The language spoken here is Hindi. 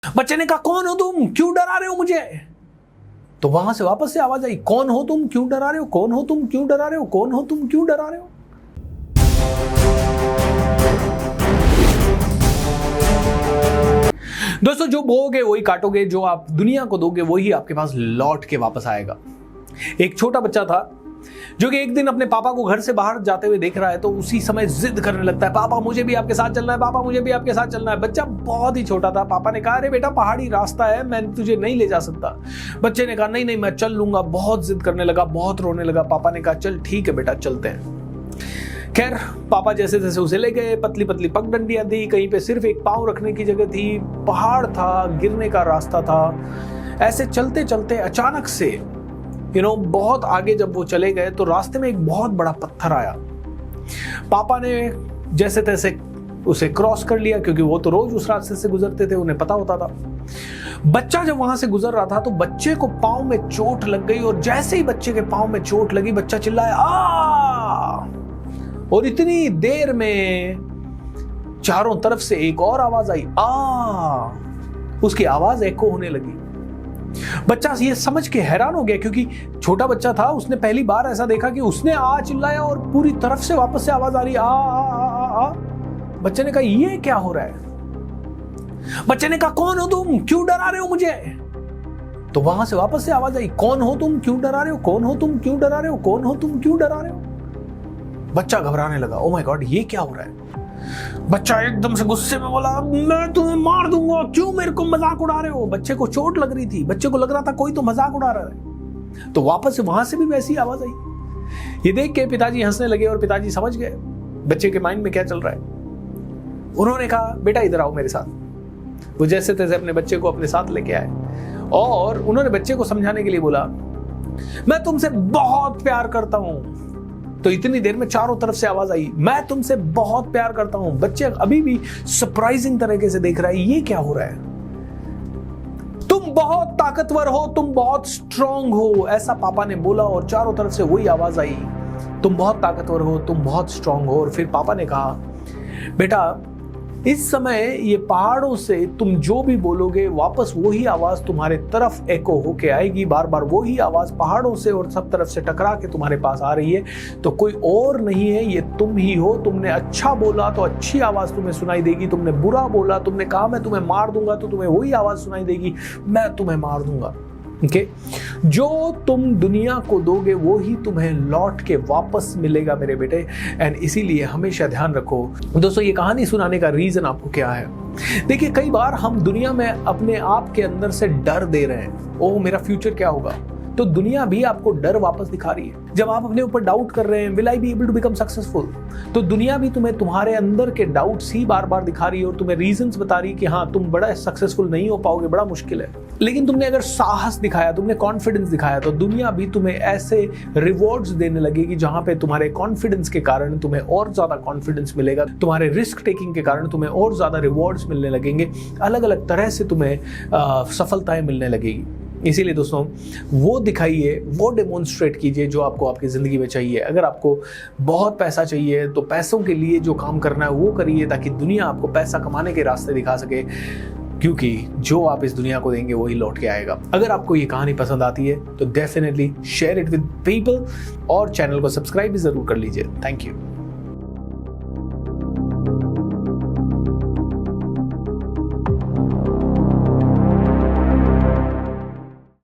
बच्चे ने कहा, कौन हो तुम, क्यों डरा रहे हो मुझे? तो वहां से वापस से आवाज आई, कौन हो तुम, क्यों डरा रहे हो? कौन हो तुम, क्यों डरा रहे हो? कौन हो तुम, क्यों डरा रहे हो? दोस्तों, जो बोओगे वही काटोगे, जो आप दुनिया को दोगे वही आपके पास लौट के वापस आएगा। एक छोटा बच्चा था जो कि एक दिन अपने पापा को घर से बाहर जाते हुए देख रहा है, तो उसी समय जिद करने लगता है, पापा मुझे भी आपके साथ चलना है, पापा मुझे भी आपके साथ चलना है। बच्चा बहुत ही छोटा था। पापा ने कहा, अरे बेटा पहाड़ी रास्ता है, मैं तुझे नहीं ले जा सकता। बच्चे ने कहा, नहीं नहीं मैं चल लूंगा। बहुत जिद करने लगा, बहुत रोने लगा। पापा ने कहा, चल ठीक है बेटा, चलते हैं। खैर, पापा जैसे तैसे उसे ले गए। पतली पतली पगडंडियां थी, कहीं पे सिर्फ एक पांव रखने की जगह थी, पहाड़ था, गिरने का रास्ता था। ऐसे चलते चलते अचानक से बहुत आगे जब वो चले गए तो रास्ते में एक बहुत बड़ा पत्थर आया। पापा ने जैसे तैसे उसे क्रॉस कर लिया, क्योंकि वो तो रोज उस रास्ते से गुजरते थे, उन्हें पता होता था। बच्चा जब वहां से गुजर रहा था तो बच्चे को पांव में चोट लग गई, और जैसे ही बच्चे के पांव में चोट लगी, बच्चा चिल्लाया, आ! और इतनी देर में चारों तरफ से एक और आवाज आई, आ! उसकी आवाज एको होने लगी। बच्चा ये समझ के हैरान हो गया, क्योंकि छोटा बच्चा था, उसने पहली बार ऐसा देखा कि उसने आ चिल्लाया और पूरी तरफ से वापस से आवाज आ रही, आ। बच्चे ने कहा, ये क्या हो रहा है? बच्चे ने कहा, कौन हो तुम, क्यों डरा रहे हो मुझे? तो वहां से वापस से आवाज आई, कौन हो तुम, क्यों डरा रहे हो? कौन हो तुम, क्यों डरा रहे हो? कौन हो तुम, क्यों डरा रहे हो? बच्चा घबराने लगा, ओ माय गॉड, ये क्या हो रहा है? बच्चा एकदम से गुस्से में बोला, मैं तुम्हें मार दूंगा, क्यों मेरे को मजाक उड़ा रहे हो? बच्चे को चोट लग रही थी, बच्चे को लग रहा था कोई तो मजाक उड़ा रहा है। तो वापस से वहां से भी वैसी आवाज आई। ये देख के पिताजी हंसने लगे, और पिताजी समझ गए बच्चे के माइंड में क्या चल रहा है। उन्होंने कहा, बेटा इधर आओ मेरे साथ। वो जैसे तैसे अपने बच्चे को अपने साथ लेके आए, और उन्होंने बच्चे को समझाने के लिए बोला, मैं तुमसे बहुत प्यार करता हूं। तो इतनी देर में चारों तरफ से आवाज आई, मैं तुमसे बहुत प्यार करता हूं। बच्चे अभी भी सरप्राइजिंग तरीके से देख रहा है, ये क्या हो रहा है? तुम बहुत ताकतवर हो, तुम बहुत स्ट्रांग हो, ऐसा पापा ने बोला, और चारों तरफ से वही आवाज आई, तुम बहुत ताकतवर हो, तुम बहुत स्ट्रांग हो। और फिर पापा ने कहा, बेटा इस समय ये पहाड़ों से तुम जो भी बोलोगे, वापस वही आवाज तुम्हारे तरफ एको होके आएगी। बार बार वही आवाज पहाड़ों से और सब तरफ से टकरा के तुम्हारे पास आ रही है। तो कोई और नहीं है, ये तुम ही हो। तुमने अच्छा बोला तो अच्छी आवाज तुम्हें सुनाई देगी, तुमने बुरा बोला, तुमने कहा मैं तुम्हें मार दूंगा, तो तुम्हें वही आवाज सुनाई देगी, मैं तुम्हें मार दूंगा। Okay? जो तुम दुनिया को दोगे वो ही तुम्हें लौट के वापस मिलेगा मेरे बेटे। एंड इसीलिए हमेशा ध्यान रखो। दोस्तों, ये कहानी सुनाने का रीजन आपको क्या है? देखिए, कई बार हम दुनिया में अपने आप के अंदर से डर दे रहे हैं, ओह मेरा फ्यूचर क्या होगा, तो दुनिया भी आपको डर वापस दिखा रही है। जब आप अपने ऊपर डाउट कर रहे हैं, will I be able to become successful, तो दुनिया भी तुम्हें तुम्हारे अंदर के डाउट्स ही बार बार दिखा रही है, और तुम्हें रीजंस बता रही है कि हाँ तुम बड़ा सक्सेसफुल नहीं हो पाओगे, बड़ा मुश्किल है। लेकिन तुमने अगर साहस दिखाया, तुमने कॉन्फिडेंस दिखाया, तो दुनिया भी तुम्हें ऐसे रिवॉर्ड्स देने लगेगी जहां पे तुम्हारे कॉन्फिडेंस के कारण तुम्हें और ज्यादा कॉन्फिडेंस मिलेगा, तुम्हारे रिस्क टेकिंग के कारण तुम्हें और ज्यादा रिवॉर्ड्स मिलने लगेंगे, अलग अलग तरह से तुम्हें सफलताएं मिलने लगेगी। इसीलिए दोस्तों, वो दिखाइए, वो डेमोन्स्ट्रेट कीजिए जो आपको आपकी ज़िंदगी में चाहिए। अगर आपको बहुत पैसा चाहिए तो पैसों के लिए जो काम करना है वो करिए, ताकि दुनिया आपको पैसा कमाने के रास्ते दिखा सके, क्योंकि जो आप इस दुनिया को देंगे वही लौट के आएगा। अगर आपको ये कहानी पसंद आती है तो definitely share it with people, और चैनल को सब्सक्राइब भी ज़रूर कर लीजिए। Thank you.